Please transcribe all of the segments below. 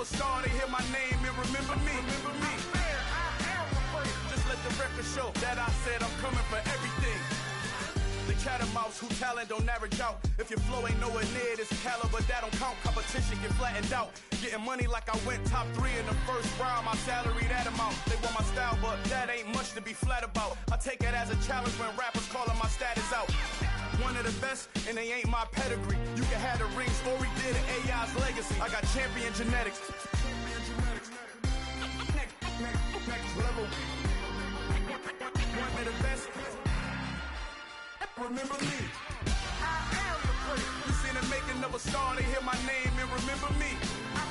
never star, they hear my name and remember me. Just let the record show that I said I'm coming for everything. The catamounts who talent don't average out. If your flow ain't nowhere near this caliber, that don't count. Competition get flattened out. Getting money like I went top 3 in the first round. My salary that amount. They want my style, but that ain't much to be flat about. I take it as a challenge when rappers calling my status out. One of the best, and they ain't my pedigree. You can have the rings, or we did an AI's legacy. I got champion genetics. Next level. One of the best. Remember me. I am the place. You seen the making of a star, they hear my name and remember me. I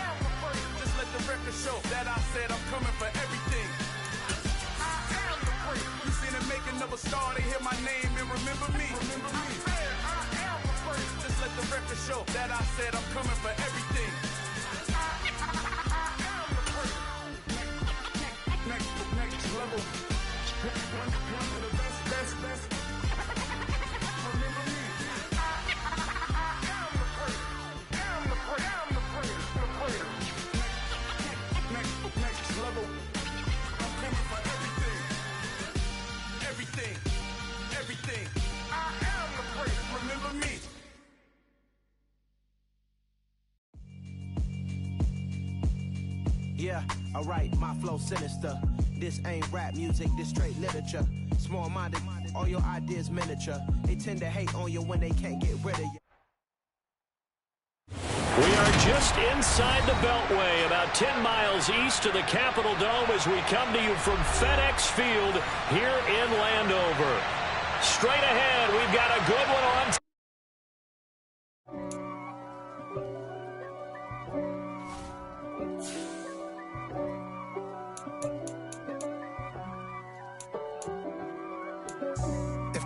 am the place. Just let the record show that I said I'm coming for everything. I am the place. You seen the making of a star, they hear my name and remember me. I am the place. Just let the record show that I said I'm coming for everything. I am the place. Next level. One of the best. Remember me. I am the place. Next level. I'm coming for everything. Everything. I am the place. Remember me. Yeah, alright, my flow sinister. This ain't rap music, this straight literature. Small-minded, all your ideas miniature. They tend to hate on you when they can't get rid of you. We are just inside the Beltway, about 10 miles east of the Capitol Dome as we come to you from FedEx Field here in Landover. Straight ahead, we've got a good one on.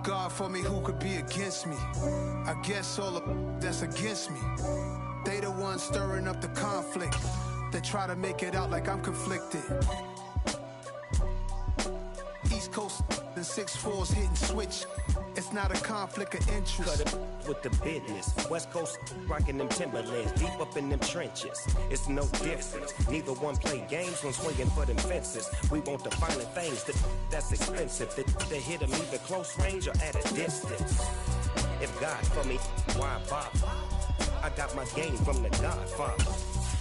God for me, who could be against me? I guess all of that's against me. They the ones stirring up the conflict. They try to make it out like I'm conflicted. East Coast and 6'4's hitting switch. It's not a conflict of interest. Cut it with the business. West Coast rocking them Timberlands, deep up in them trenches. It's no difference. Neither one play games when swinging for them fences. We want the finer things that's expensive. They hit them either close range or at a distance. If God for me, why bother? I got my game from the Godfather.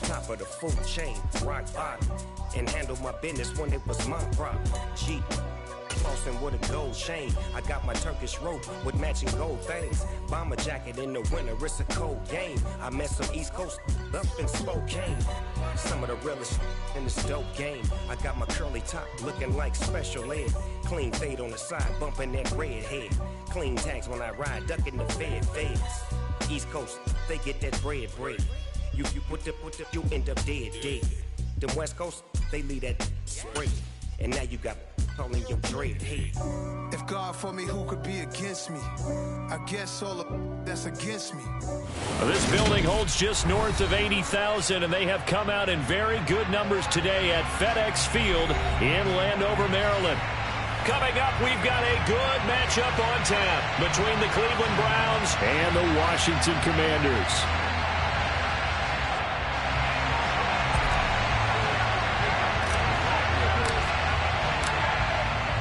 Top of the food chain, rock bottom. And handle my business when it was my problem. G. Flossing with a gold chain. I got my Turkish rope with matching gold things. Bomber jacket in the winter, it's a cold game. I met some East Coast up in Spokane. Some of the realest in this dope game. I got my curly top looking like special ed. Clean fade on the side, bumping that red head. Clean tags when I ride, ducking the feds. East Coast, they get that bread. You put the, you end up dead. Them West Coast, they leave that spray. And now you got calling your dread head. If God for me, who could be against me? I guess all of that's against me. This building holds just north of 80,000, and they have come out in very good numbers today at FedEx Field in Landover, Maryland. Coming up, we've got a good matchup on tap between the Cleveland Browns and the Washington Commanders.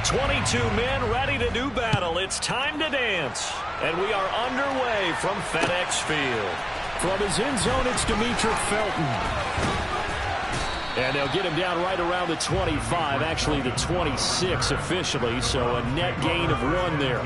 22 men ready to do battle. It's time to dance. And we are underway from FedEx Field. From his end zone, it's Demetric Felton. And they'll get him down right around the 25, actually the 26 officially, so a net gain of 1 there.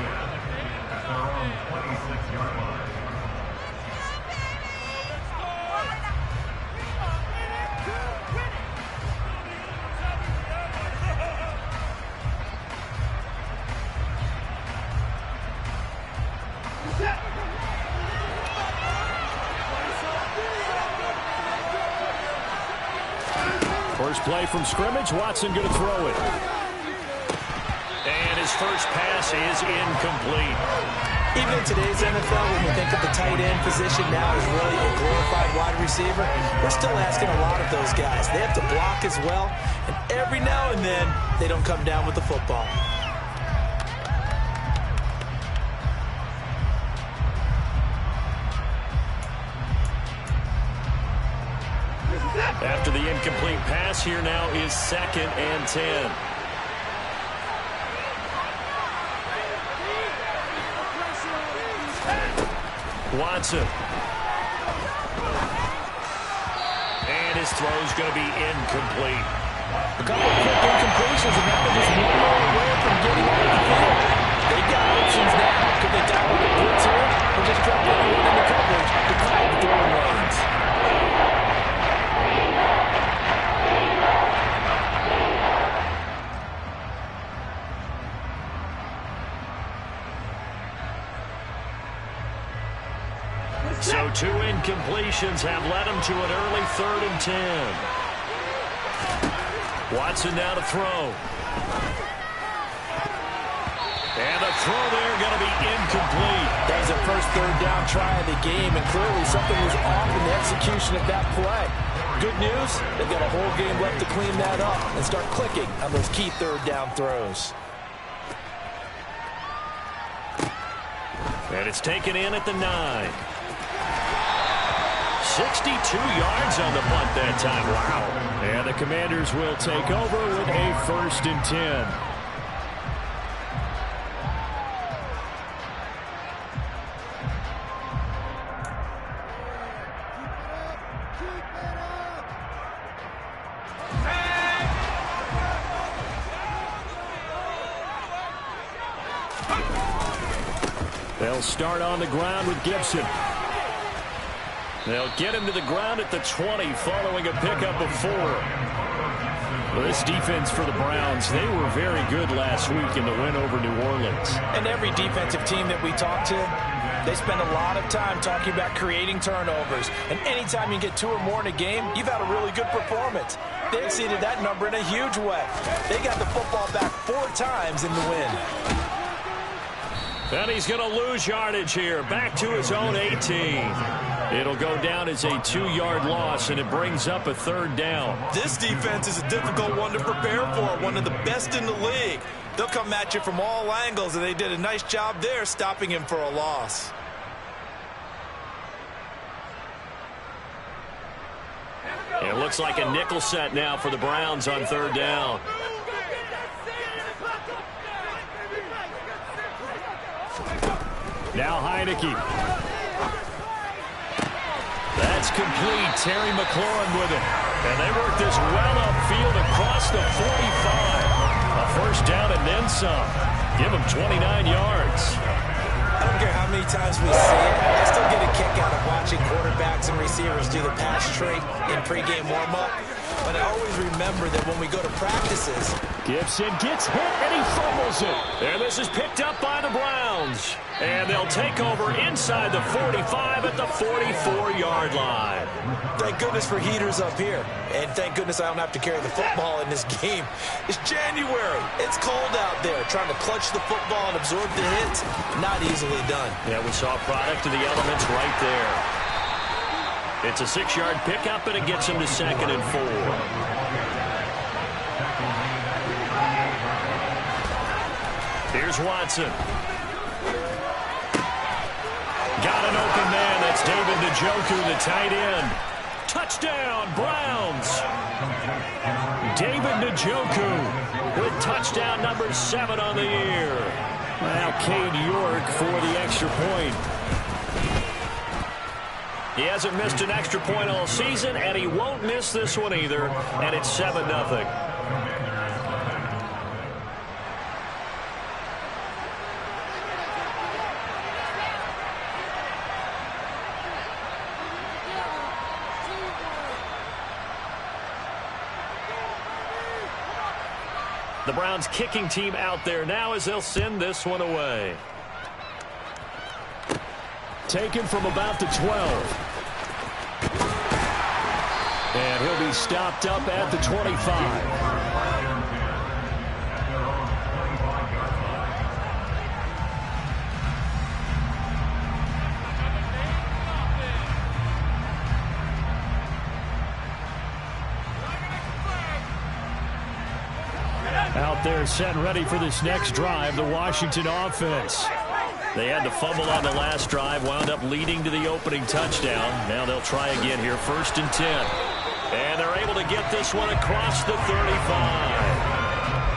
First play from scrimmage, Watson going to throw it. And his first pass is incomplete. Even in today's NFL, when we think of the tight end position now as really a glorified wide receiver, we're still asking a lot of those guys. They have to block as well, and every now and then, they don't come down with the football. After the incomplete pass, here now is 2nd and 10. Watson. And his throw's going to be incomplete. A couple of quick incompletions, and that was just one more away from getting on the field. They got options now. Could they dial up the blitz here, or just drop everyone into coverage to cloud the throwing lanes? So 2 incompletions have led him to an early 3rd and 10. Watson now to throw. And the throw there going to be incomplete. That was their first 3rd down try of the game, and clearly something was off in the execution of that play. Good news, they've got a whole game left to clean that up and start clicking on those key 3rd down throws. And it's taken in at the 9. 62 yards on the punt that time. Wow. And the Commanders will take over with a 1st and 10. They'll start on the ground with Gibson. They'll get him to the ground at the 20 following a pickup of 4. Well, this defense for the Browns, they were very good last week in the win over New Orleans. And every defensive team that we talk to, they spend a lot of time talking about creating turnovers. And anytime you get 2 or more in a game, you've had a really good performance. They exceeded that number in a huge way. They got the football back 4 times in the win. And he's going to lose yardage here, back to his own 18. It'll go down as a 2-yard loss, and it brings up a 3rd down. This defense is a difficult one to prepare for, one of the best in the league. They'll come at you from all angles, and they did a nice job there stopping him for a loss. It looks like a nickel set now for the Browns on 3rd down. Now Heineke. That's complete. Terry McLaurin with it. And they work this well upfield across the 45. A 1st down and then some. Give them 29 yards. I don't care how many times we see it. I still get a kick out of watching quarterbacks and receivers do the pass trait in pregame warm-up. But I always remember that when we go to practices, Gibson gets hit and he fumbles it. And this is picked up by the Browns. And they'll take over inside the 45 at the 44-yard line. Thank goodness for heaters up here. And thank goodness I don't have to carry the football in this game. It's January. It's cold out there. Trying to clutch the football and absorb the hits, not easily done. Yeah, we saw a product of the elements right there. It's a 6-yard pickup, and it gets him to 2nd and 4. Here's Watson. Got an open man. That's David Njoku, the tight end. Touchdown, Browns. David Njoku with touchdown number 7 on the year. Now Cade York for the extra point. He hasn't missed an extra point all season, and he won't miss this one either, and it's 7-0. The Browns kicking team out there now as they'll send this one away. Taken from about the 12. And he'll be stopped up at the 25. Out there set and ready for this next drive, the Washington offense. They had to fumble on the last drive, wound up leading to the opening touchdown. Now they'll try again here, 1st and 10. And they're able to get this one across the 35.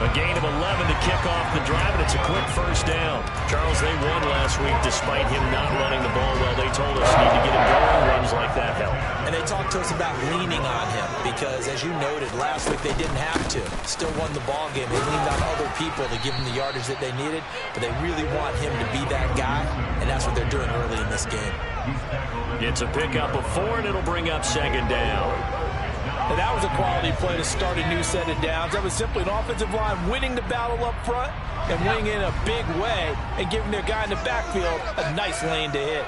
A gain of 11 to kick off the drive, and it's a quick first down. Charles, they won last week despite him not running the ball well. They told us need to get him going. Runs like that help. And they talked to us about leaning on him because, as you noted, last week they didn't have to. Still won the ball game. They leaned on other people to give them the yardage that they needed, but they really want him to be that guy, and that's what they're doing early in this game. It's a pickup of 4, and it'll bring up second down. And that was a quality play to start a new set of downs. That was simply an offensive line winning the battle up front and winning in a big way and giving their guy in the backfield a nice lane to hit.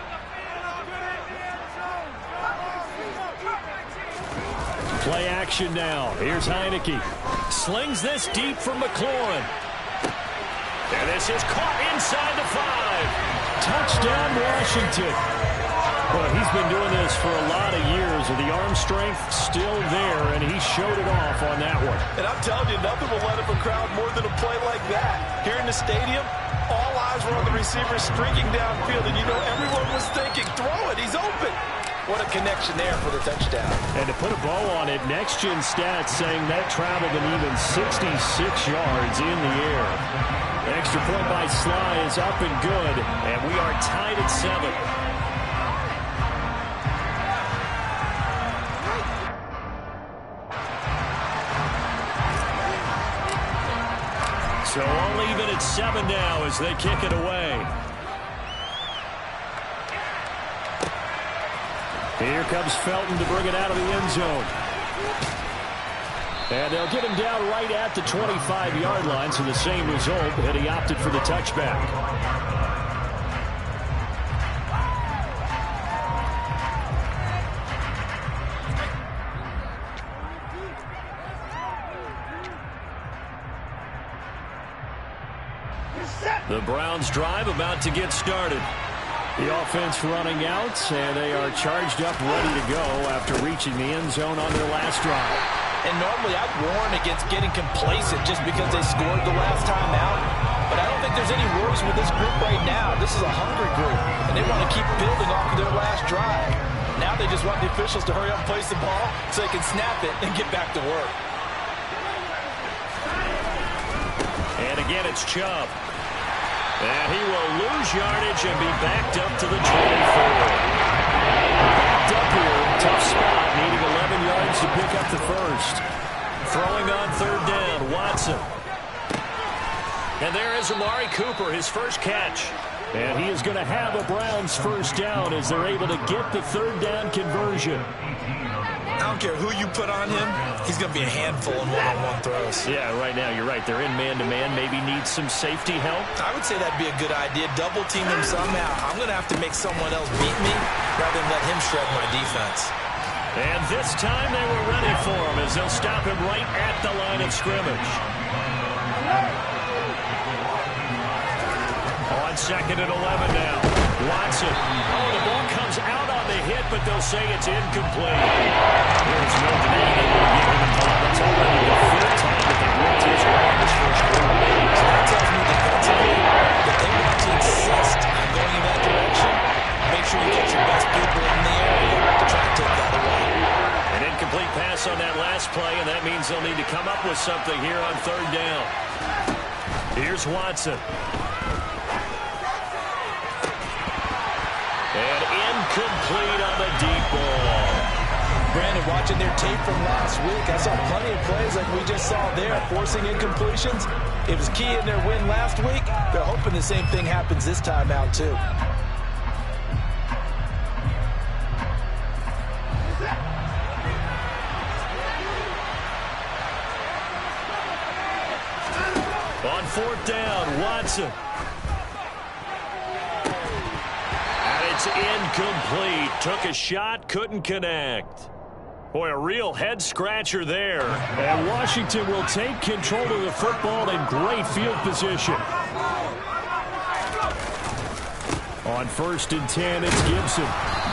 Play action now. Here's Heineke. Slings this deep from McLaurin. And this is caught inside the 5. Touchdown, Washington. Well, he's been doing this for a lot of years, with the arm strength still there, and he showed it off on that one. And I'm telling you, nothing will let up a crowd more than a play like that. Here in the stadium, all eyes were on the receiver streaking downfield, and you know everyone was thinking, throw it, he's open. What a connection there for the touchdown. And to put a bow on it, Next Gen Stats saying that traveled an even 66 yards in the air. The extra point by Sly is up and good, and we are tied at 7. So all even at 7 now as they kick it away. Here comes Felton to bring it out of the end zone. And they'll get him down right at the 25-yard line, so the same result, and he opted for the touchback. The Browns drive about to get started. The offense running out, and they are charged up, ready to go after reaching the end zone on their last drive. And normally I'd warn against getting complacent just because they scored the last time out. But I don't think there's any worries with this group right now. This is a hungry group, and they want to keep building off of their last drive. Now they just want the officials to hurry up and place the ball so they can snap it and get back to work. And again, it's Chubb. And he will lose yardage and be backed up to the 24. Backed up here, tough spot, needing 11 yards to pick up the first. Throwing on third down, Watson. And there is Amari Cooper, his first catch. And he is going to have a Browns first down as they're able to get the third down conversion. I don't care who you put on him, he's going to be a handful in one-on-one throws. Yeah, right now you're right. They're in man-to-man, maybe need some safety help. I would say that'd be a good idea. Double team him somehow. I'm going to have to make someone else beat me rather than let him shred my defense. And this time they were ready for him as they'll stop him right at the line of scrimmage. On second and 11 now. Watson. Oh, the ball comes out on the hit, but they'll say it's incomplete. There's no denying they will give him the ball. That's already the 5th time that they've ripped his way in this first quarter. So that tells me defensively that they want to insist on going in that direction. Make sure you get your best people in the area to try to take that away. An incomplete pass on that last play, and that means they'll need to come up with something here on third down. Here's Watson. And incomplete on the deep ball. Brandon, watching their tape from last week, I saw plenty of plays like we just saw there, forcing incompletions. It was key in their win last week. They're hoping the same thing happens this time out, too. On fourth down, Watson. It's incomplete. Took a shot, couldn't connect. Boy, a real head-scratcher there. And Washington will take control of the football in great field position. On 1st and 10, it's Gibson.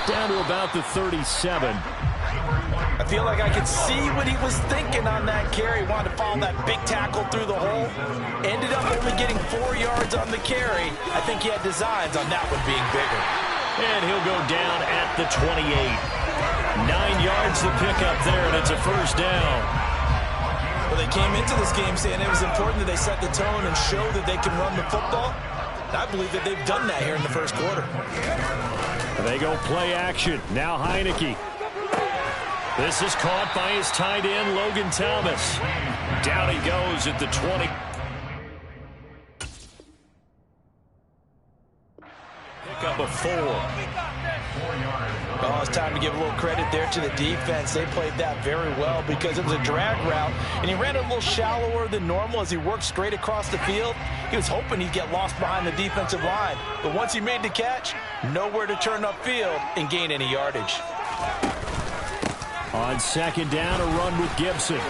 Down to about the 37. I feel like I could see what he was thinking on that carry. Wanted to follow that big tackle through the hole. Ended up only getting 4 yards on the carry. I think he had designs on that one being bigger. And he'll go down at the 28. 9 yards to pick up there, and it's a first down. Well, they came into this game saying it was important that they set the tone and show that they can run the football. I believe that they've done that here in the first quarter. They go play action. Now Heineke. This is caught by his tight end, Logan Thomas. Down he goes at the 20. Pick up a 4. Oh, it's time to give a little credit there to the defense. They played that very well because it was a drag route, and he ran a little shallower than normal as he worked straight across the field. He was hoping he'd get lost behind the defensive line, but once he made the catch, nowhere to turn upfield and gain any yardage. On second down, a run with Gibson.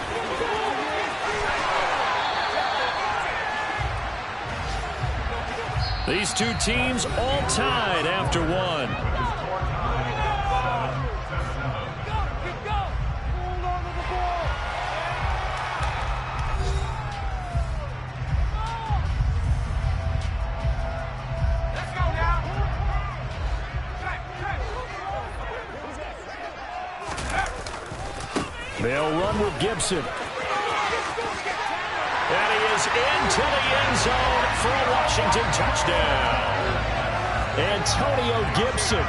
These two teams all tied after one. They'll run with Gibson. And he is into the end zone for a Washington touchdown. Antonio Gibson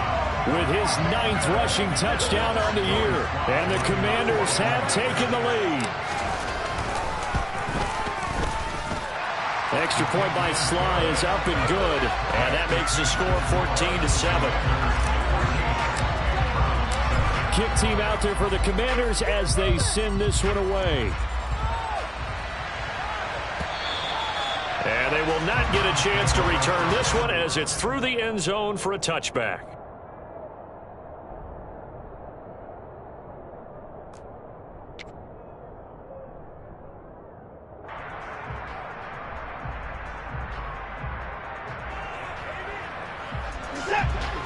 with his 9th rushing touchdown on the year. And the Commanders have taken the lead. Extra point by Sly is up and good. And that makes the score 14-7. Kick team out there for the Commanders as they send this one away. And they will not get a chance to return this one as it's through the end zone for a touchback.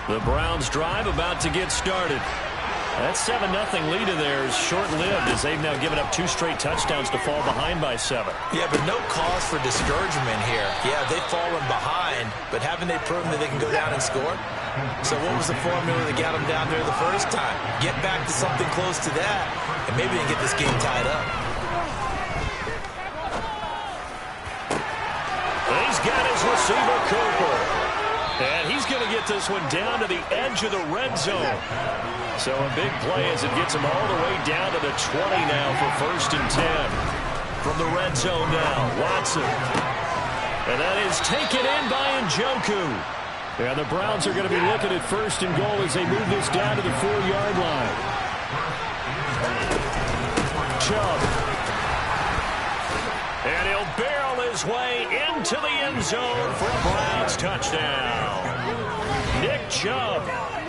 The Browns drive about to get started. That 7-0 lead in there is short-lived as they've now given up 2 straight touchdowns to fall behind by 7. Yeah, but no cause for discouragement here. Yeah, they've fallen behind, but haven't they proven that they can go down and score? So what was the formula that got them down there the first time? Get back to something close to that, and maybe they can get this game tied up. He's got his receiver, Cooper. And he's going to get this one down to the edge of the red zone. So a big play as it gets him all the way down to the 20 now for 1st and 10. From the red zone now, Watson. And that is taken in by Njoku. And the Browns are going to be looking at 1st and goal as they move this down to the 4-yard line. Chubb. And he'll barrel his way into the end zone for a Browns touchdown. Nick Chubb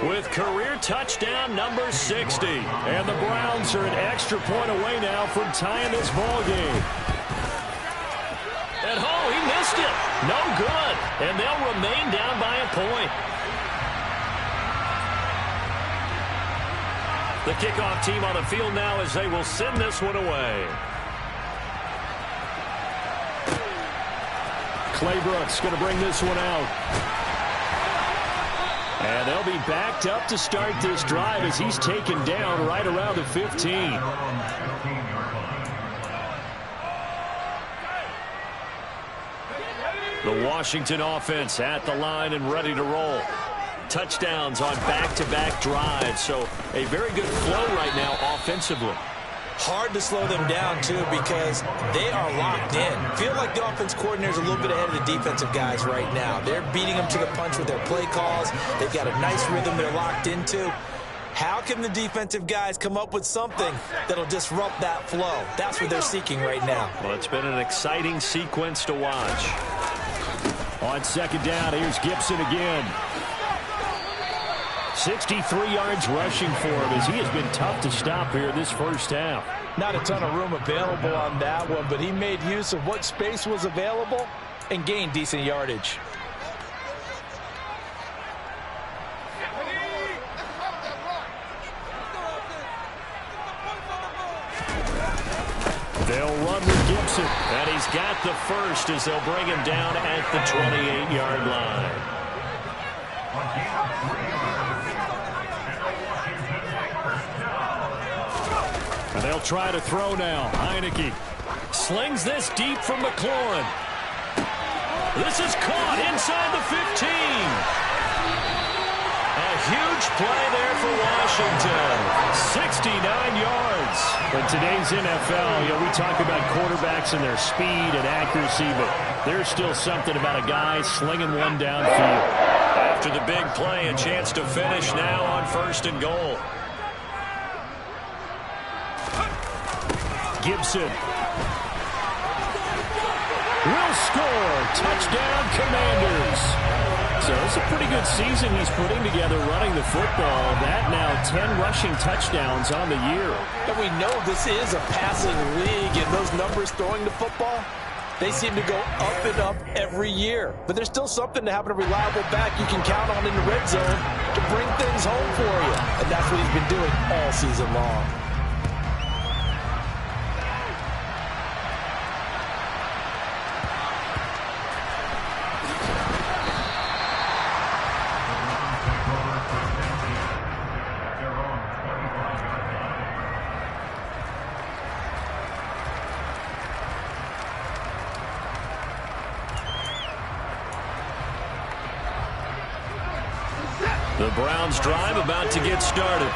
with career touchdown number 60. And the Browns are an extra point away now from tying this ball game. And he missed it. No good. And they'll remain down by a point. The kickoff team on the field now as they will send this one away. Claybrooks going to bring this one out. And they'll be backed up to start this drive as he's taken down right around the 15. The Washington offense at the line and ready to roll. Touchdowns on back-to-back drives, so a very good flow right now offensively. Hard to slow them down, too, because they are locked in. Feel like the offense coordinator is a little bit ahead of the defensive guys right now. They're beating them to the punch with their play calls. They've got a nice rhythm they're locked into. How can the defensive guys come up with something that'll disrupt that flow? That's what they're seeking right now. Well, it's been an exciting sequence to watch. On second down, here's Gibson again. 63 yards rushing for him as he has been tough to stop here this first half. Not a ton of room available on that one, but he made use of what space was available and gained decent yardage. They'll run with Gibson, and he's got the first as they'll bring him down at the 28-yard line. And they'll try to throw now. Heineke slings this deep from McLaurin. This is caught inside the 15. A huge play there for Washington. 69 yards. In today's NFL, we talk about quarterbacks and their speed and accuracy, but there's still something about a guy slinging one downfield. After the big play, a chance to finish now on 1st and goal. Gibson will score. Touchdown, Commanders. So it's a pretty good season he's putting together running the football. That now 10 rushing touchdowns on the year. And we know this is a passing league, and those numbers throwing the football, they seem to go up and up every year. But there's still something to having a reliable back you can count on in the red zone to bring things home for you. And that's what he's been doing all season long. The Browns drive about to get started.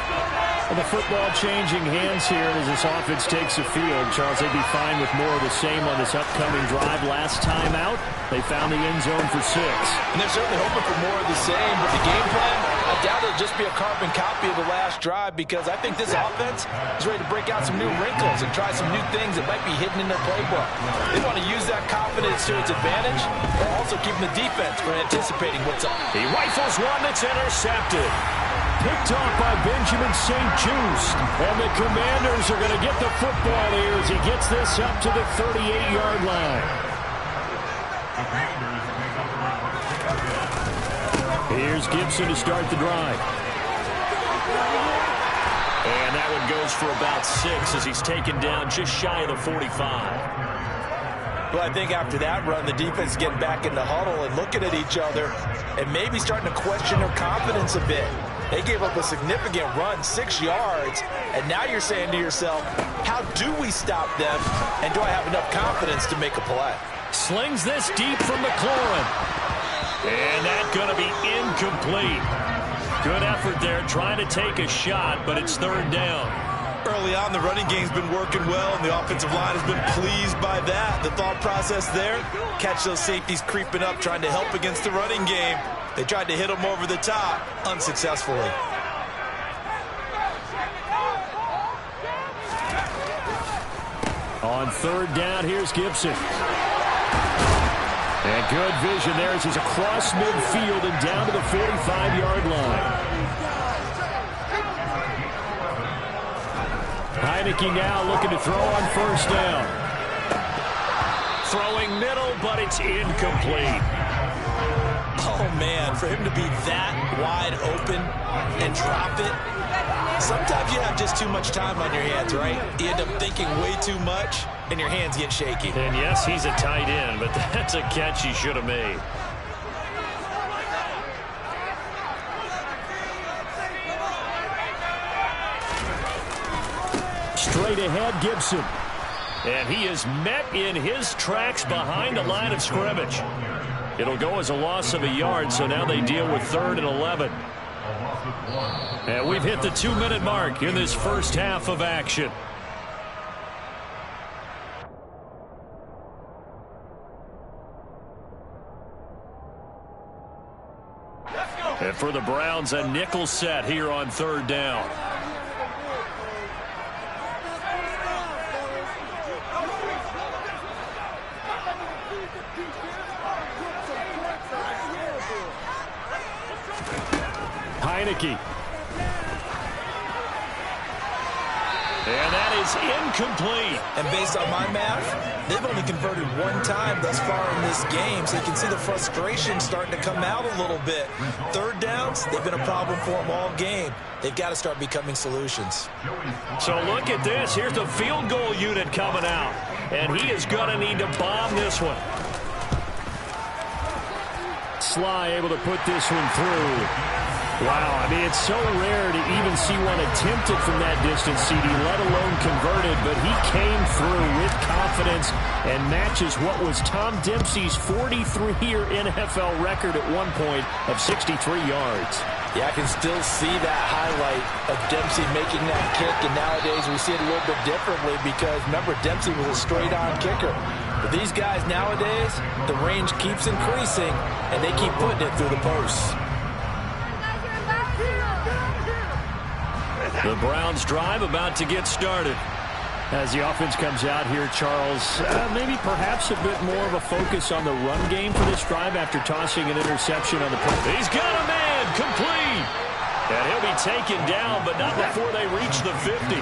And the football changing hands here as this offense takes the field. Charles, they'd be fine with more of the same on this upcoming drive. Last time out, they found the end zone for 6. And they're certainly hoping for more of the same, but the game plan, I doubt it'll just be a carbon copy of the last drive, because I think this offense is ready to break out some new wrinkles and try some new things that might be hidden in their playbook. They want to use that confidence to its advantage, while also keeping the defense from anticipating what's up. He rifles one that's intercepted. Picked off by Benjamin St. Just. And the Commanders are going to get the football here as he gets this up to the 38-yard line. Here's Gibson to start the drive. And that one goes for about 6 as he's taken down just shy of the 45. Well, I think after that run, the defense is getting back in the huddle and looking at each other and maybe starting to question their confidence a bit. They gave up a significant run, 6 yards, and now you're saying to yourself, how do we stop them, and do I have enough confidence to make a play? Slings this deep from McLaurin. And that's going to be incomplete. Good effort there, trying to take a shot, but it's 3rd down. Early on, the running game's been working well, and the offensive line has been pleased by that. The thought process there, catch those safeties creeping up, trying to help against the running game. They tried to hit him over the top, unsuccessfully. On 3rd down, here's Gibson. And good vision there as he's across midfield and down to the 45-yard line. Heineke now looking to throw on 1st down. Throwing middle, but it's incomplete. Oh, man, for him to be that wide open and drop it. Sometimes you have just too much time on your hands, right? You end up thinking way too much, and your hands get shaky. And yes, he's a tight end, but that's a catch he should have made. Straight ahead, Gibson. And he is met in his tracks behind the line of scrimmage. It'll go as a loss of a yard, so now they deal with 3rd and 11. And we've hit the 2-minute mark in this first half of action. And for the Browns, a nickel set here on 3rd down. Heineke. And that is incomplete. And based on my math, they've only converted 1 time thus far in this game, so you can see the frustration starting to come out a little bit. 3rd downs, they've been a problem for them all game. They've got to start becoming solutions. So look at this. Here's the field goal unit coming out. And he is going to need to bomb this one. Sly able to put this one through. Wow, I mean, it's so rare to even see one attempted from that distance, CD, let alone converted, but he came through with confidence and matches what was Tom Dempsey's 43-year NFL record at one point of 63 yards. Yeah, I can still see that highlight of Dempsey making that kick, and nowadays we see it a little bit differently because, remember, Dempsey was a straight-on kicker. But these guys nowadays, the range keeps increasing, and they keep putting it through the posts. The Browns drive about to get started. As the offense comes out here, Charles, maybe perhaps a bit more of a focus on the run game for this drive after tossing an interception on the play. He's got a man, complete. And he'll be taken down, but not before they reach the 50.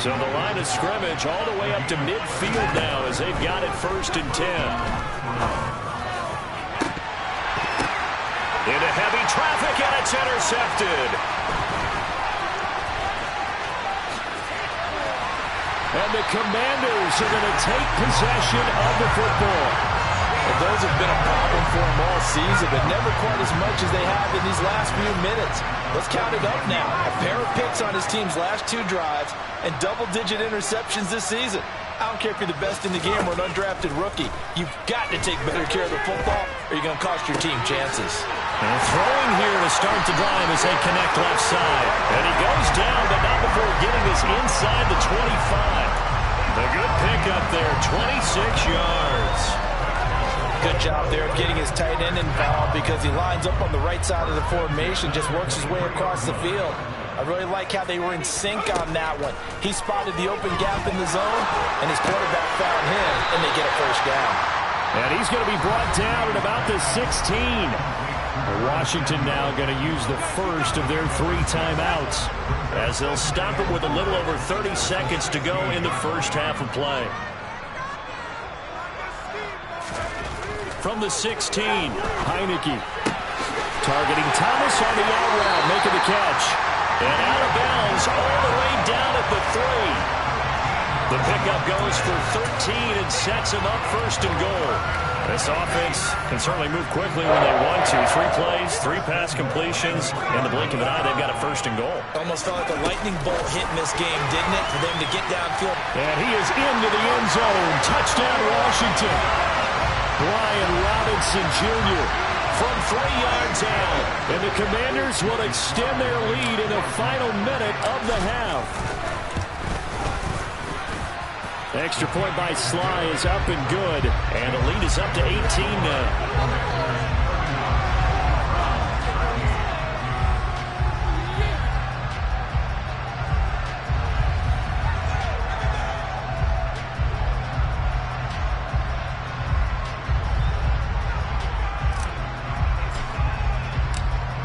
So the line of scrimmage all the way up to midfield now as they've got it 1st and 10. Into heavy traffic, and it's intercepted. And the Commanders are going to take possession of the football. And those have been a problem for them all season, but never quite as much as they have in these last few minutes. Let's count it up now. A pair of picks on his team's last 2 drives and double-digit interceptions this season. I don't care if you're the best in the game or an undrafted rookie. You've got to take better care of the football or you're going to cost your team chances. And throwing here to start the drive as they connect left side. And he goes down, but not before getting this inside the 25. The good pickup there, 26 yards. Good job there of getting his tight end involved because he lines up on the right side of the formation, just works his way across the field. I really like how they were in sync on that one. He spotted the open gap in the zone, and his quarterback found him, and they get a 1st down. And he's going to be brought down at about the 16. Washington now going to use the first of their 3 timeouts as they'll stop it with a little over 30 seconds to go in the first half of play. From the 16, Heineke targeting Thomas on the out route, making the catch. And out of bounds all the way down at the 3. The pickup goes for 13 and sets him up 1st and goal. This offense can certainly move quickly when they want to. 3 plays, 3 pass completions. In the blink of an eye, they've got a 1st and goal. Almost felt like a lightning bolt hit in this game, didn't it, for them to get downfield? And he is into the end zone. Touchdown, Washington. Brian Robinson Jr. from 3 yards out. And the Commanders will extend their lead in the final minute of the half. Extra point by Sly is up and good. And the lead is up to 18 now.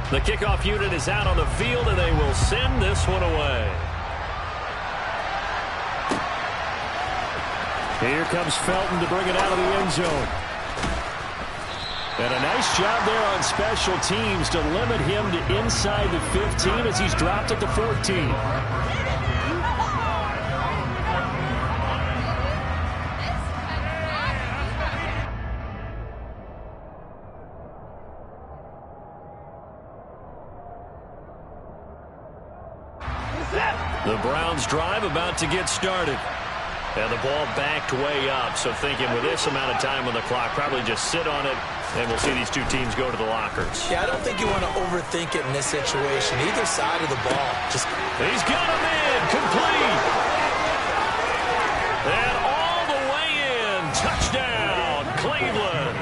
The kickoff unit is out on the field, and they will send this one away. Here comes Felton to bring it out of the end zone. And a nice job there on special teams to limit him to inside the 15 as he's dropped at the 14. The Browns drive about to get started. And the ball backed way up, so thinking with this amount of time on the clock, probably just sit on it, and we'll see these 2 teams go to the lockers. Yeah, I don't think you want to overthink it in this situation. Either side of the ball. He's got him in, complete. And all the way in, touchdown, Cleveland.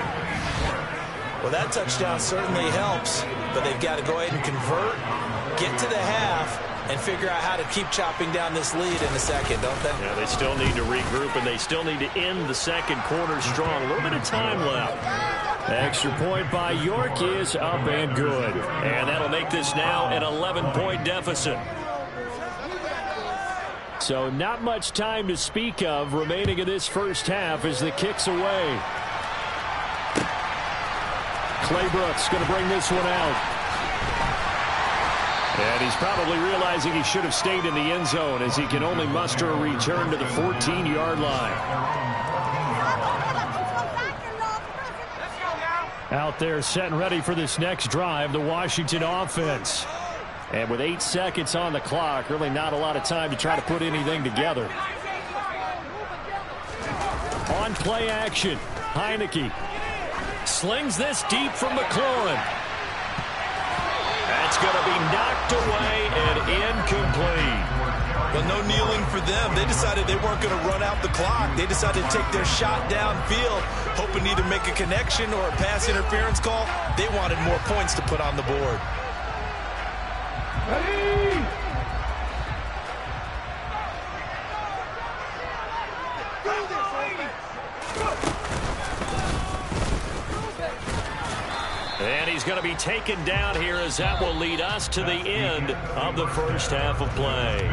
Well, that touchdown certainly helps, but they've got to go ahead and convert, get to the half, and figure out how to keep chopping down this lead in a second, don't they? Yeah, they still need to regroup, and they still need to end the second quarter strong. A little bit of time left. Extra point by York is up and good. And that'll make this now an 11-point deficit. So not much time to speak of remaining in this first half as the kick's away. Claybrooks going to bring this one out. And he's probably realizing he should have stayed in the end zone as he can only muster a return to the 14-yard line. Out there set and ready for this next drive, the Washington offense. And with 8 seconds on the clock, really not a lot of time to try to put anything together. On play action, Heineke slings this deep from McLaurin. That's going to be knocked away and incomplete. But no kneeling for them. They decided they weren't going to run out the clock. They decided to take their shot downfield, hoping to either make a connection or a pass interference call. They wanted more points to put on the board. And he's going to be taken down here, as that will lead us to the end of the first half of play.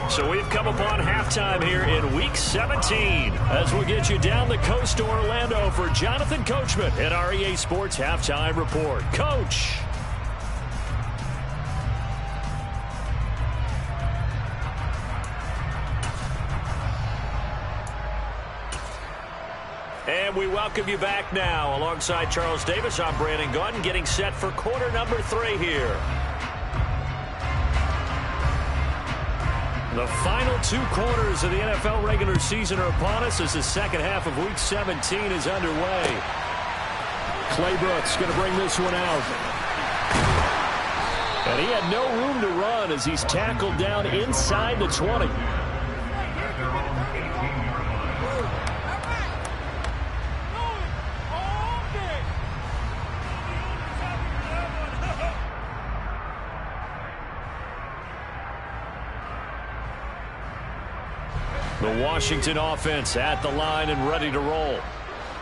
So we've come upon halftime here in Week 17 as we'll get you down the coast to Orlando for Jonathan Coachman at our EA Sports Halftime Report. Coach. And we welcome you back now. Alongside Charles Davis, I'm Brandon Gaudin, getting set for quarter number 3 here. The final 2 quarters of the NFL regular season are upon us as the second half of Week 17 is underway. Clay Brooks going to bring this one out. And he had no room to run as he's tackled down inside the 20. The Washington offense at the line and ready to roll.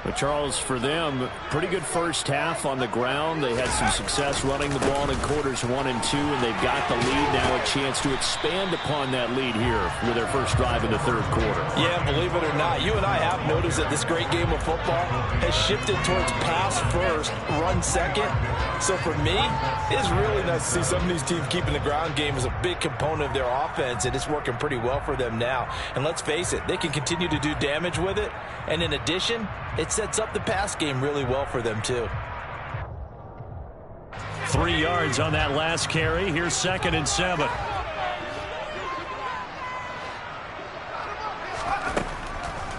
But Charles, for them, pretty good first half on the ground. They had some success running the ball in quarters 1 and 2, and they've got the lead now, a chance to expand upon that lead here with their first drive in the third quarter. Yeah, believe it or not, you and I have noticed that this great game of football has shifted towards pass first, run second. So for me, it's really nice to see some of these teams keeping the ground game as a big component of their offense, and it's working pretty well for them now. And let's face it, they can continue to do damage with it. And in addition, it sets up the pass game really well for them too. 3 yards on that last carry. Here's 2nd and 7.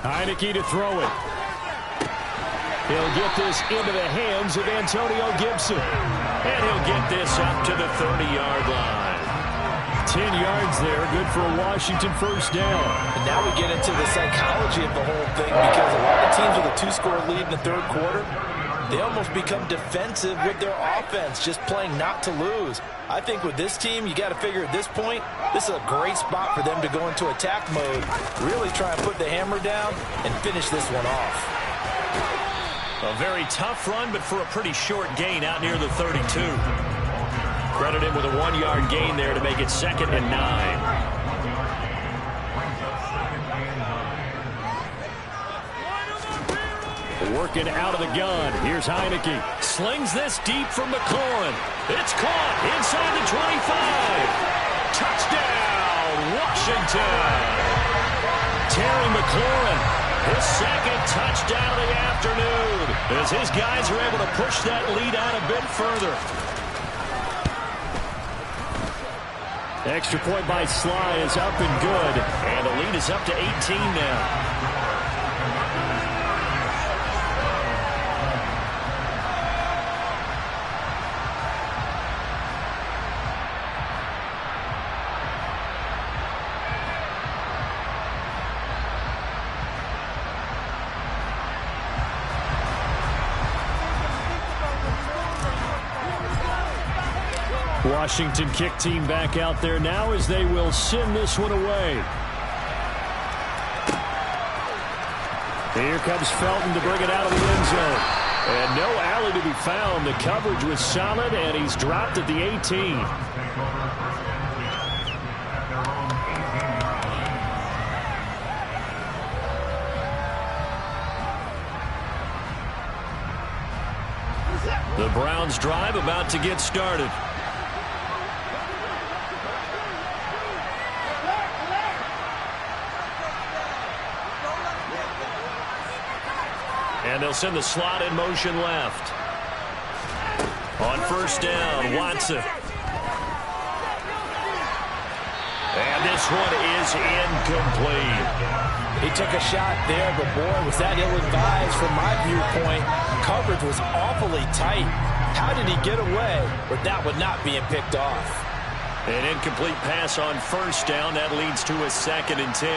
Heineke to throw it. He'll get this into the hands of Antonio Gibson. And he'll get this up to the 30-yard line. 10 yards there, good for a Washington first down. And now we get into the psychology of the whole thing, because a lot of teams with a 2-score lead in the third quarter, they almost become defensive with their offense, just playing not to lose. I think with this team, you got to figure at this point, this is a great spot for them to go into attack mode, really try and put the hammer down and finish this one off. A very tough run, but for a pretty short gain out near the 32. Credit him with a 1-yard gain there to make it 2nd and 9. Working out of the gun. Here's Heineke. Slings this deep from McLaurin. It's caught inside the 25. Touchdown, Washington. Terry McLaurin, his 2nd touchdown of the afternoon, as his guys are able to push that lead out a bit further. Extra point by Sly is up and good, and the lead is up to 18 now. Washington kick team back out there now as they will send this one away. Here comes Felton to bring it out of the end zone. And no alley to be found. The coverage was solid, and he's dropped at the 18. The Browns drive about to get started. And they'll send the slot in motion left. On first down, Watson. this one is incomplete. He took a shot there, but boy, was that ill-advised from my viewpoint. Coverage was awfully tight. How did he get away with that one not being picked off? An incomplete pass on first down. That leads to a 2nd and 10.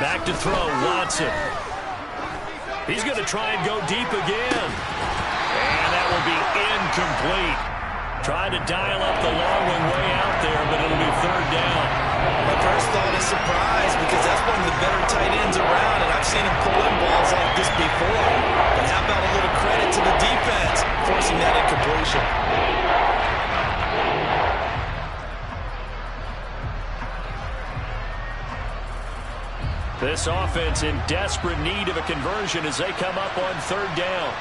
Back to throw, Watson. He's going to try and go deep again. And that will be incomplete. Trying to dial up the long one way out there, but it'll be 3rd down. My first thought is surprise, because that's one of the better tight ends around, and I've seen him pull in balls like this before. But how about a little credit to the defense forcing that incompletion? This offense in desperate need of a conversion as they come up on 3rd down.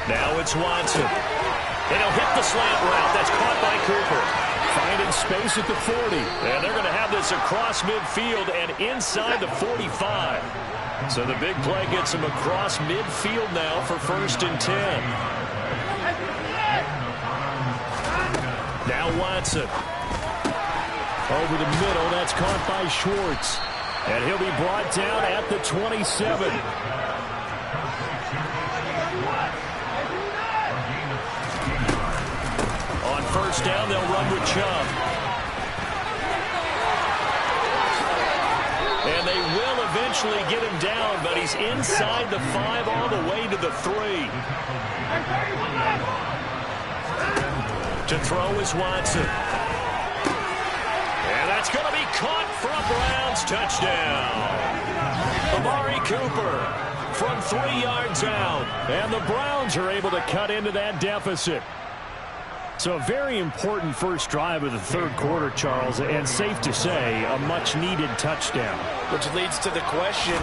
Now it's Watson. And he'll hit the slant route. That's caught by Cooper. Finding space at the 40. And they're going to have this across midfield and inside the 45. So the big play gets him across midfield now for 1st and 10. Now Watson. Over the middle, that's caught by Schwartz. And he'll be brought down at the 27. On 1st down, they'll run with Chubb. And they will eventually get him down, but he's inside the 5 all the way to the 3. To throw is Watson. And that's going to be caught for a Browns touchdown. Amari Cooper from 3 yards out. And the Browns are able to cut into that deficit. So a very important first drive of the 3rd quarter, Charles, and safe to say, a much-needed touchdown. Which leads to the question,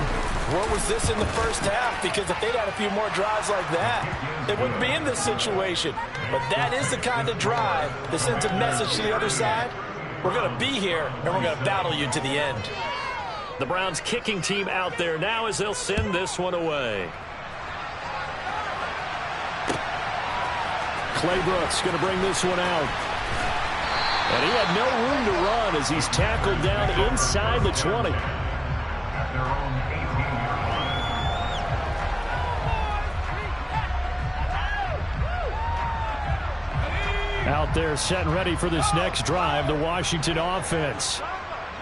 where was this in the first half? Because if they'd had a few more drives like that, they wouldn't be in this situation. But that is the kind of drive that sends a message to the other side. We're going to be here, and we're going to battle you to the end. The Browns kicking team out there now as they'll send this one away. Clay Brooks going to bring this one out. And he had no room to run as he's tackled down inside the 20. Out there set and ready for this next drive, the Washington offense.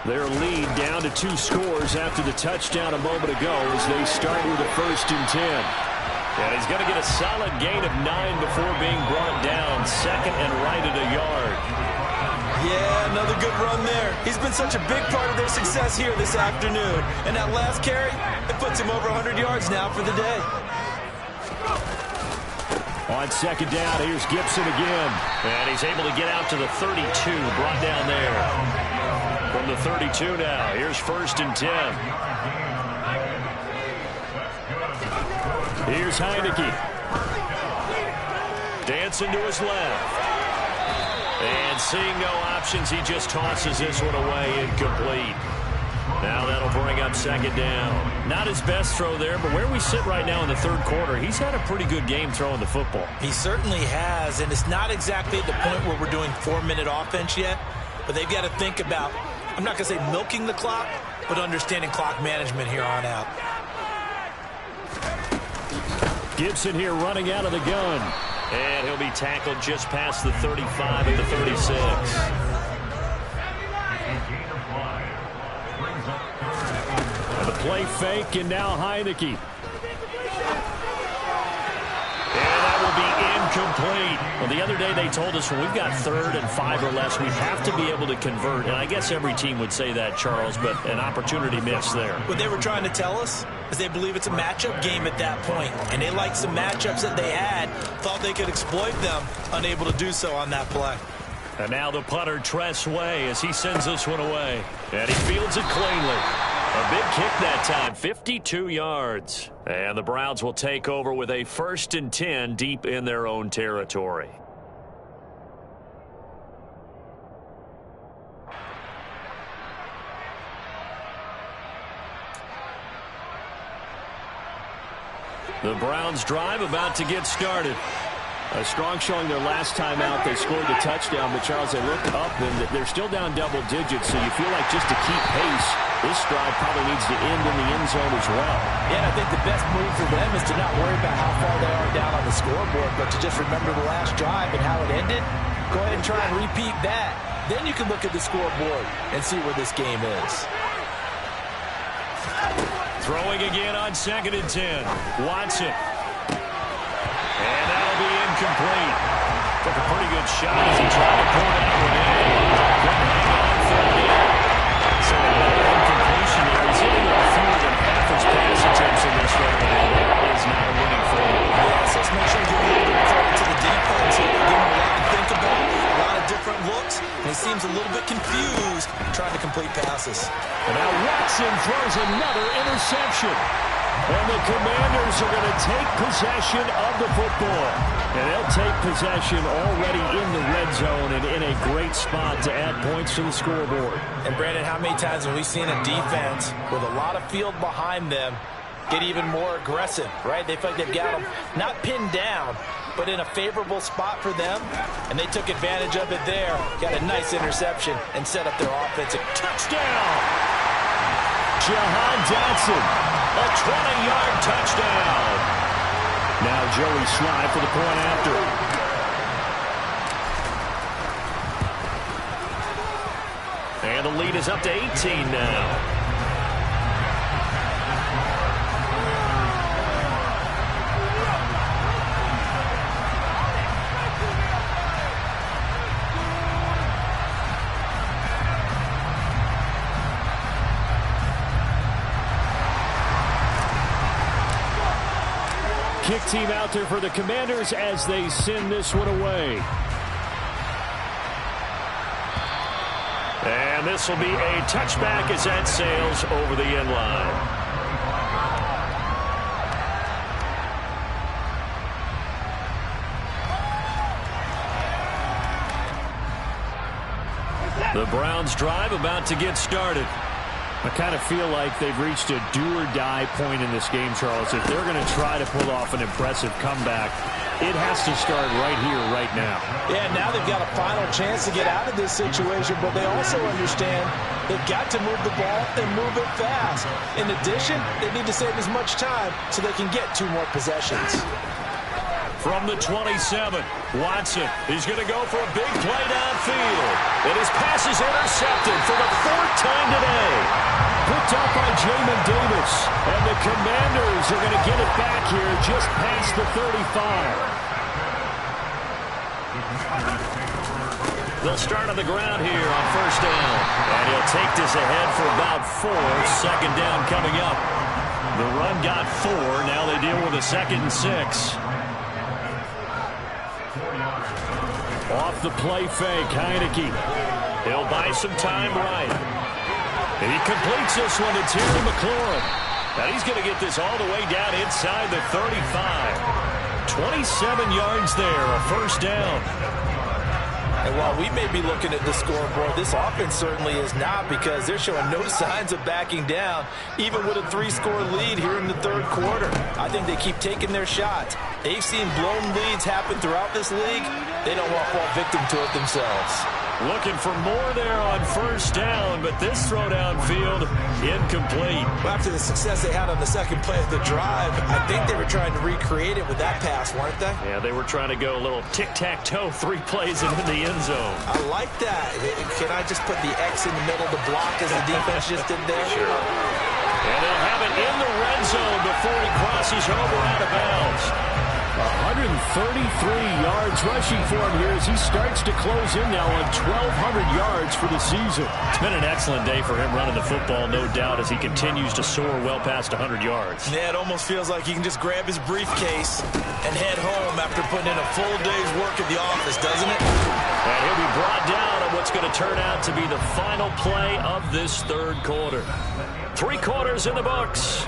Their lead down to 2 scores after the touchdown a moment ago as they start with a 1st and 10. And he's going to get a solid gain of 9 before being brought down. 2nd and right at a yard. Yeah, another good run there. He's been such a big part of their success here this afternoon. And that last carry, it puts him over 100 yards now for the day. On 2nd down, here's Gibson again. And he's able to get out to the 32, brought down there. From the 32 now, here's 1st and 10. Here's Heineke. Dancing to his left. And seeing no options, he just tosses this one away, incomplete. Now that'll bring up 2nd down. Not his best throw there, but where we sit right now in the 3rd quarter, he's had a pretty good game throwing the football. He certainly has, and it's not exactly at the point where we're doing 4-minute offense yet, but they've got to think about, I'm not going to say milking the clock, but understanding clock management here on out. Gibson here running out of the gun. And he'll be tackled just past the 35 and the 36. And the play fake, and now Heineke. And that will be incomplete. Well, the other day they told us when we've got 3rd and 5 or less, we have to be able to convert. And I guess every team would say that, Charles, but an opportunity missed there. What they were trying to tell us is they believe it's a matchup game at that point. And they liked some matchups that they had, thought they could exploit them, unable to do so on that play. And now the punter, Tress Way, as he sends this one away. And he fields it cleanly. A big kick that time, 52 yards. And the Browns will take over with a 1st and 10 deep in their own territory. The Browns drive about to get started. A strong showing their last time out. They scored the touchdown, but Charles, they look up and they're still down double digits, so you feel like just to keep pace, this drive probably needs to end in the end zone as well. Yeah, and I think the best move for them is to not worry about how far they are down on the scoreboard, but to just remember the last drive and how it ended. Go ahead and try and repeat that. Then you can look at the scoreboard and see where this game is. Throwing again on 2nd and 10. Watson. And that'll be incomplete. Took a pretty good shot as he tried to pull that one in. Couldn't hang on for it. So another incompletion there. He's hitting on fewer than half his pass attempts in this one. That is not a winning formula. Yeah, so let's make sure we give a little bit of credit to the defense here. Give him a lot to think about, a lot of different looks, and he seems a little bit confused trying to complete passes. And now Watson throws another interception. And the Commanders are going to take possession of the football. And they'll take possession already in the red zone and in a great spot to add points to the scoreboard. And Brandon, how many times have we seen a defense with a lot of field behind them get even more aggressive, right? They feel like they've got them not pinned down, but in a favorable spot for them. And they took advantage of it there. Got a nice interception and set up their offensive touchdown. Jahan Dotson, a 20-yard touchdown. Now Joey Sly for the point after. And the lead is up to 18 now. Kick team out there for the Commanders as they send this one away. And this will be a touchback as that sails over the end line. The Browns drive about to get started. I kind of feel like they've reached a do-or-die point in this game, Charles. If they're going to try to pull off an impressive comeback, it has to start right here, right now. Yeah, now they've got a final chance to get out of this situation, but they also understand they've got to move the ball and move it fast. In addition, they need to save as much time so they can get 2 more possessions. From the 27, Watson is going to go for a big play downfield. And his pass is intercepted for the 4th time today. Picked up by Jamin Davis. And the Commanders are going to get it back here just past the 35. They'll start on the ground here on 1st down. And he'll take this ahead for about 4. 2nd down coming up. The run got 4. Now they deal with a 2nd and 6. Off the play fake, Heineke. He'll buy some time right. And he completes this one to Terry McLaurin. Now he's going to get this all the way down inside the 35. 27 yards there, a 1st down. And while we may be looking at the scoreboard, this offense certainly is not, because they're showing no signs of backing down, even with a 3-score lead here in the 3rd quarter. I think they keep taking their shots. They've seen blown leads happen throughout this league. They don't want to fall victim to it themselves. Looking for more there on 1st down, but this throw downfield incomplete. Well, after the success they had on the 2nd play of the drive, I think they were trying to recreate it with that pass, weren't they? Yeah, they were trying to go a little tic-tac-toe, 3 plays into the end zone. I like that. Can I just put the X in the middle to block as the defense just did there? Sure. And they'll have it in the red zone before he crosses over out of bounds. 133 yards rushing for him here as he starts to close in now on 1,200 yards for the season. It's been an excellent day for him running the football, no doubt, as he continues to soar well past 100 yards. Yeah, it almost feels like he can just grab his briefcase and head home after putting in a full day's work at the office, doesn't it? And he'll be brought down on what's going to turn out to be the final play of this 3rd quarter. 3 quarters in the books.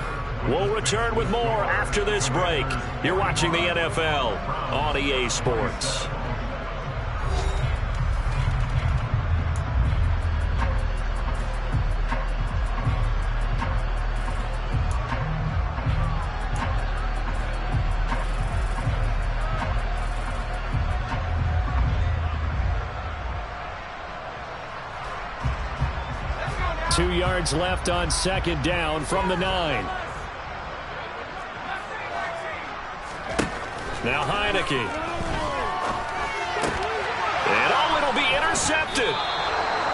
We'll return with more after this break. You're watching the NFL on EA Sports. 2 yards left on second down from the 9. Now Heineke. And it'll be intercepted.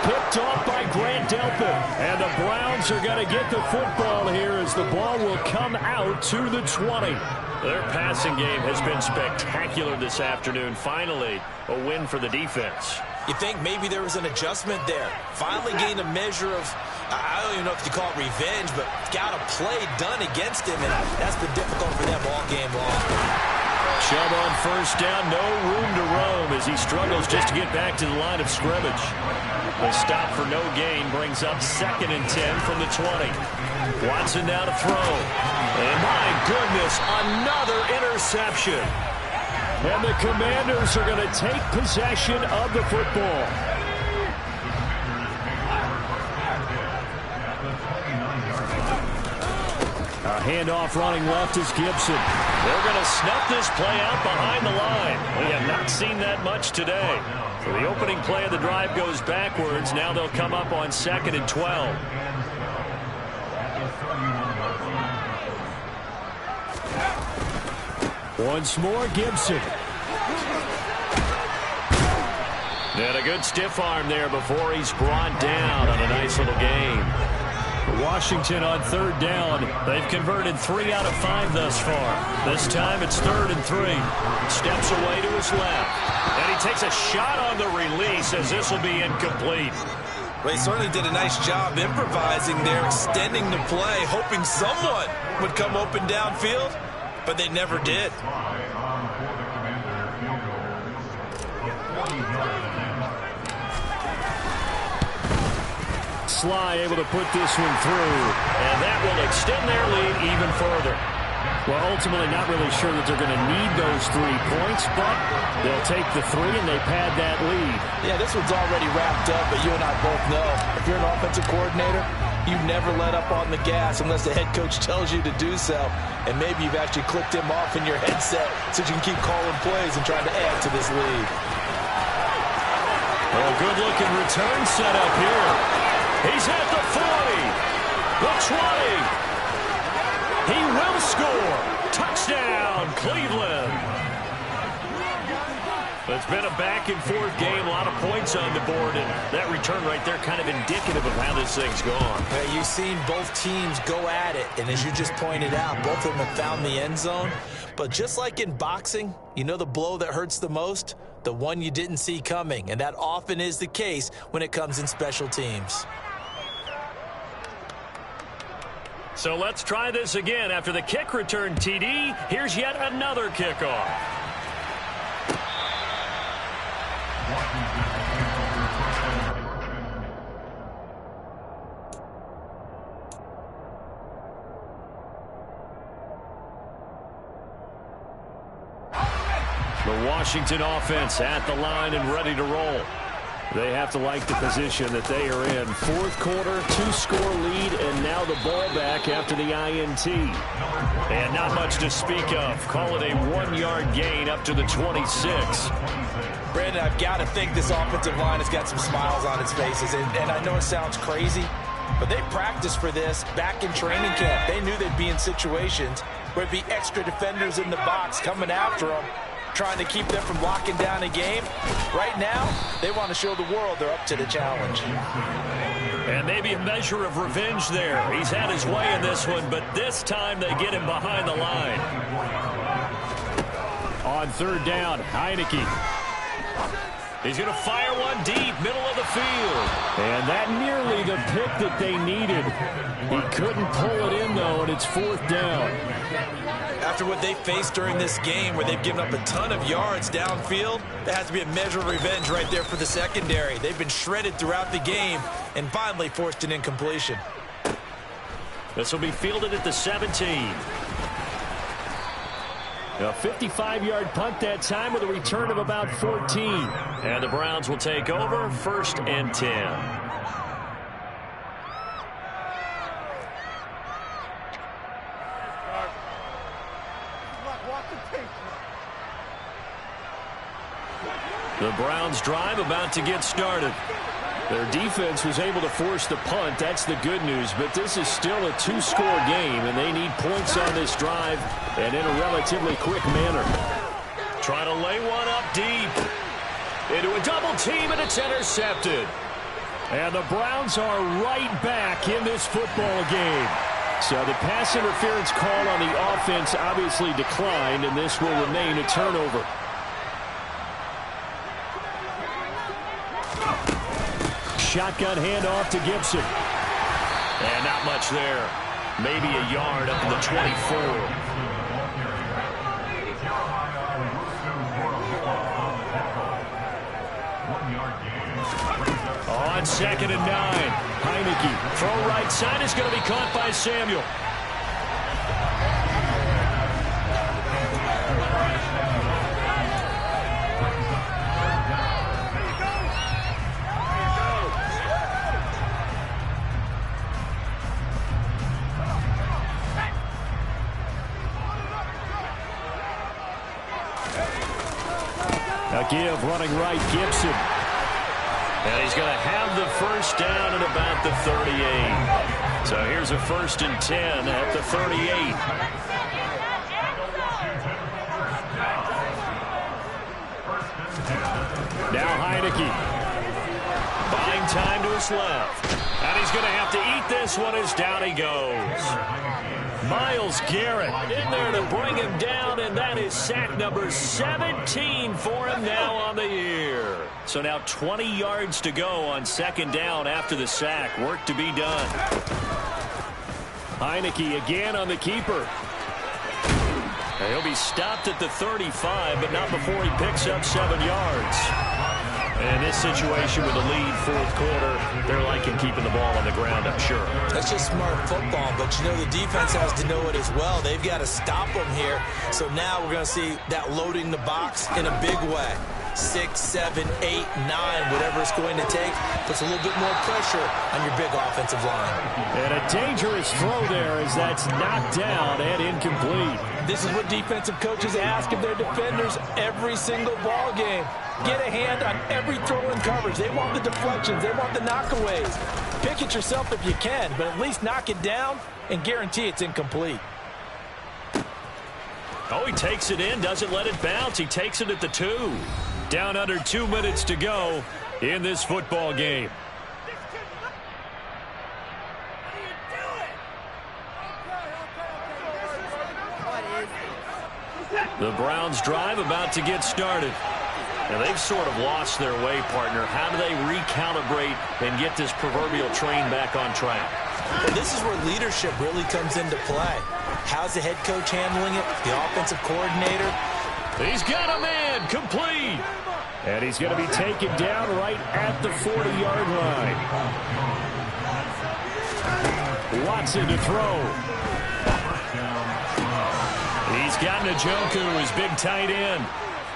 Picked off by Grant Delpit. And the Browns are going to get the football here as the ball will come out to the 20. Their passing game has been spectacular this afternoon. Finally, a win for the defense. You think maybe there was an adjustment there. Finally gained a measure of, I don't even know if you call it revenge, but got a play done against him, and that's been difficult for them all game long. Chubb on first down, no room to roam as he struggles just to get back to the line of scrimmage. The stop for no gain brings up 2nd and 10 from the 20. Watson now to throw. And my goodness, another interception. And the Commanders are going to take possession of the football. A handoff running left is Gibson. They're going to snuff this play out behind the line. We have not seen that much today. So the opening play of the drive goes backwards. Now they'll come up on 2nd and 12. Once more, Gibson. And a good stiff arm there before he's brought down on a nice little gain. Washington on 3rd down. They've converted 3 out of 5 thus far. This time it's 3rd and 3. Steps away to his left. And he takes a shot on the release as this will be incomplete. Well, he certainly did a nice job improvising there, extending the play, hoping someone would come open downfield, but they never did. Sly able to put this one through, and that will extend their lead even further. Well, ultimately not really sure that they're going to need those 3 points, but they'll take the 3 and they pad that lead. Yeah, this one's already wrapped up, but you and I both know if you're an offensive coordinator, you never let up on the gas unless the head coach tells you to do so, and maybe you've actually clicked him off in your headset so you can keep calling plays and trying to add to this lead. Well, good-looking return set up here. He's at the 40, the 20. He will score. Touchdown, Cleveland. It's been a back-and-forth game, a lot of points on the board, and that return right there kind of indicative of how this thing's gone. Hey, you've seen both teams go at it, and as you just pointed out, both of them have found the end zone. But just like in boxing, you know the blow that hurts the most? The one you didn't see coming, and that often is the case when it comes in special teams. So let's try this again. After the kick return, TD, here's yet another kickoff. The Washington offense at the line and ready to roll. They have to like the position that they are in. 4th quarter, 2-score lead, and now the ball back after the INT. And not much to speak of. Call it a 1-yard gain up to the 26. Brandon, I've got to think this offensive line has got some smiles on its faces. And I know it sounds crazy, but they practiced for this back in training camp. They knew they'd be in situations where it'd be extra defenders in the box coming after them, trying to keep them from locking down a game. Right now, they want to show the world they're up to the challenge. And maybe a measure of revenge there. He's had his way in this one, but this time they get him behind the line. On 3rd down, Heineke. He's going to fire one deep, middle of the field. And that nearly the pick that they needed. He couldn't pull it in, though, and it's 4th down. After what they faced during this game where they've given up a ton of yards downfield, there has to be a measure of revenge right there for the secondary. They've been shredded throughout the game and finally forced an incompletion. This will be fielded at the 17. A 55-yard punt that time with a return of about 14. And the Browns will take over 1st and 10. The Browns drive about to get started. Their defense was able to force the punt. That's the good news. But this is still a two-score game, and they need points on this drive and in a relatively quick manner. Trying to lay one up deep. Into a double team, and it's intercepted. And the Browns are right back in this football game. So the pass interference call on the offense obviously declined, and this will remain a turnover. Shotgun handoff to Gibson. And not much there. Maybe a yard up to the 24. On 2nd and 9. Heineke. Throw right side is going to be caught by Samuel. A give running right, Gibson. And he's going to have the first down at about the 38. So here's a 1st and 10 at the 38. Now Heineke. Buying time to his left. And he's going to have to eat this one as down he goes. Myles Garrett in there to bring him down, and that is sack number 17 for him now on the year. So now 20 yards to go on 2nd down after the sack. Work to be done. Heineke again on the keeper. He'll be stopped at the 35, but not before he picks up 7 yards. And in this situation with a lead 4th quarter, they're liking keeping the ball on the ground, I'm sure. That's just smart football, but you know the defense has to know it as well. They've got to stop them here. So now we're going to see that loading the box in a big way. 6, 7, 8, 9, whatever it's going to take, puts a little bit more pressure on your big offensive line. And a dangerous throw there as that's knocked down and incomplete. This is what defensive coaches ask of their defenders every single ball game. Get a hand on every throw in coverage. They want the deflections. They want the knockaways. Pick it yourself if you can, but at least knock it down and guarantee it's incomplete. Oh, he takes it in, doesn't let it bounce. He takes it at the 2. Down under 2 minutes to go in this football game. The Browns drive about to get started. And they've sort of lost their way, partner. How do they recalibrate and get this proverbial train back on track? Well, this is where leadership really comes into play. How's the head coach handling it? The offensive coordinator? He's got a man, complete. And he's going to be taken down right at the 40-yard line. Watson to throw. He's got Njoku, his big tight end.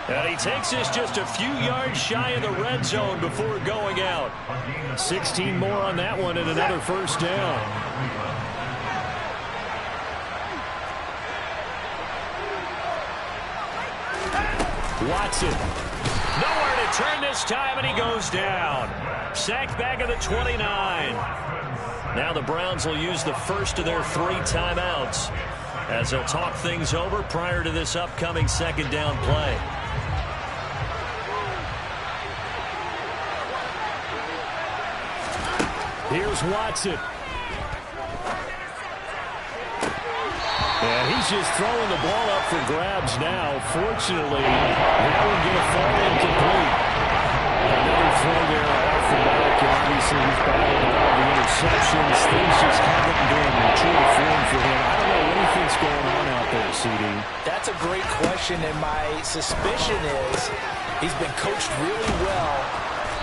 And he takes this just a few yards shy of the red zone before going out. 16 more on that one and another 1st down. Watson. Nowhere to turn this time, and he goes down. Sacked back at the 29. Now the Browns will use the first of their 3 timeouts as they'll talk things over prior to this upcoming 2nd down play. Here's Watson. And he's just throwing the ball up for grabs now. Fortunately, that one going to fall incomplete. Another throw there off the back, and obviously he's battling all the interceptions. Things just haven't been true to form for him. I don't know what he thinks going on out there, CD. That's a great question, and my suspicion is he's been coached really well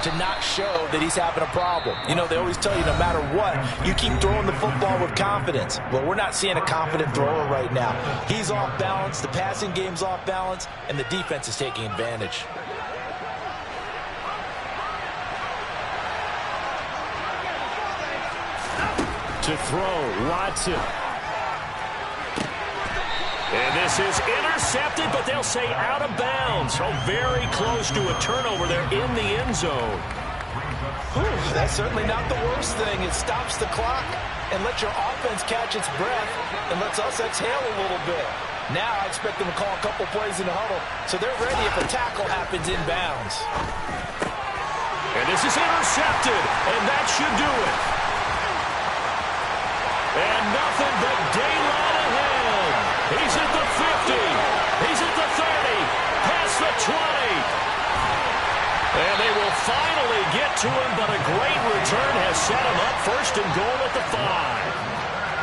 to not show that he's having a problem. You know, they always tell you no matter what, you keep throwing the football with confidence. Well, we're not seeing a confident thrower right now. He's off balance, the passing game's off balance, and the defense is taking advantage. To throw, Watson. And this is intercepted, but they'll say out of bounds. So very close to a turnover there in the end zone. That's certainly not the worst thing. It stops the clock and lets your offense catch its breath and lets us exhale a little bit. Now I expect them to call a couple plays in the huddle so they're ready if a tackle happens inbounds. And this is intercepted, and that should do it. And nothing but daylight ahead. He's at the 50. He's at the 30. Past the 20. And they will finally get to him, but a great return has set him up first and goal at the 5.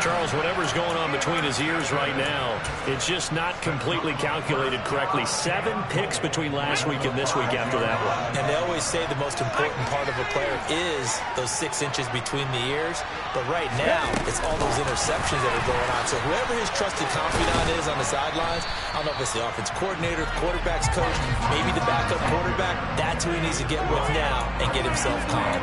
Charles, whatever's going on between his ears right now, it's just not completely calculated correctly. 7 picks between last week and this week after that one. And they always say the most important part of a player is those 6 inches between the ears. But right now, it's all those interceptions that are going on. So whoever his trusted confidant is on the sidelines, I don't know if it's the offense coordinator, the quarterback's coach, maybe the backup quarterback, that's who he needs to get with now and get himself calm.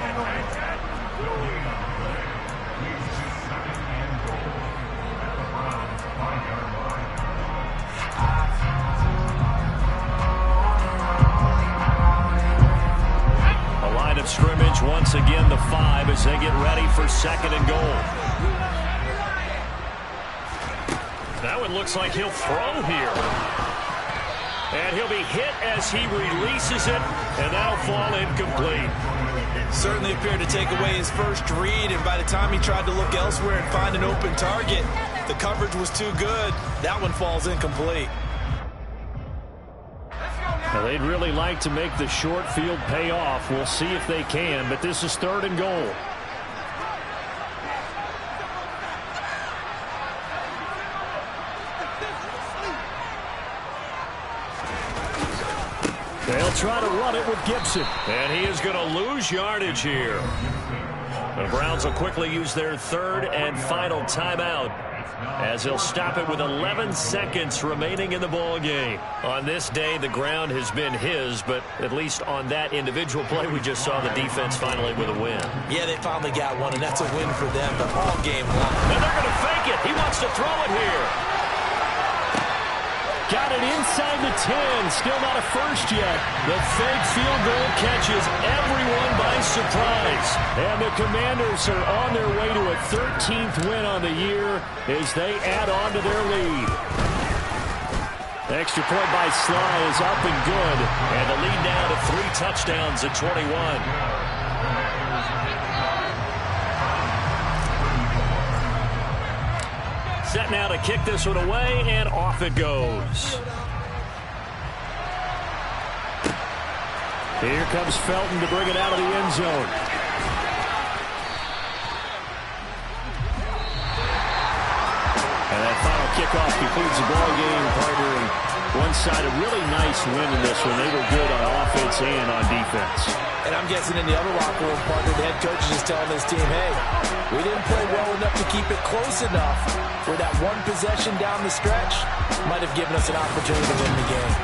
Scrimmage once again, the 5 as they get ready for second and goal. That one looks like he'll throw here. And he'll be hit as he releases it, and that'll fall incomplete. Certainly appeared to take away his first read, and by the time he tried to look elsewhere and find an open target, the coverage was too good. That one falls incomplete. Now they'd really like to make the short field pay off. We'll see if they can, but this is third and goal. They'll try to run it with Gibson. And he is going to lose yardage here. The Browns will quickly use their third and final timeout, as he'll stop it with 11 seconds remaining in the ball game. On this day, the ground has been his, but at least on that individual play, we just saw the defense finally with a win. Yeah, they finally got one, and that's a win for them, but all game long. And they're going to fake it. He wants to throw it here. Got it inside the 10. Still not a first yet. The fake field goal catches everyone by surprise. And the Commanders are on their way to a 13th win on the year as they add on to their lead. The extra point by Sly is up and good. And the lead now to 3 touchdowns at 21. Set now to kick this one away, and off it goes. Here comes Felton to bring it out of the end zone. And that final kickoff concludes the ball game, partner. And one side, a really nice win in this one. They were good on offense and on defense. And I'm guessing in the other locker room, partner, the head coach is just telling his team, hey, we didn't play well enough to keep it close enough where that one possession down the stretch might have given us an opportunity to win the game.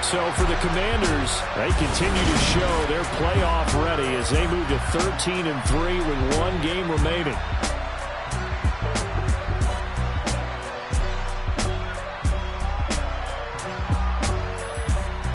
So for the Commanders, they continue to show they're playoff ready as they move to 13-3 with 1 game remaining.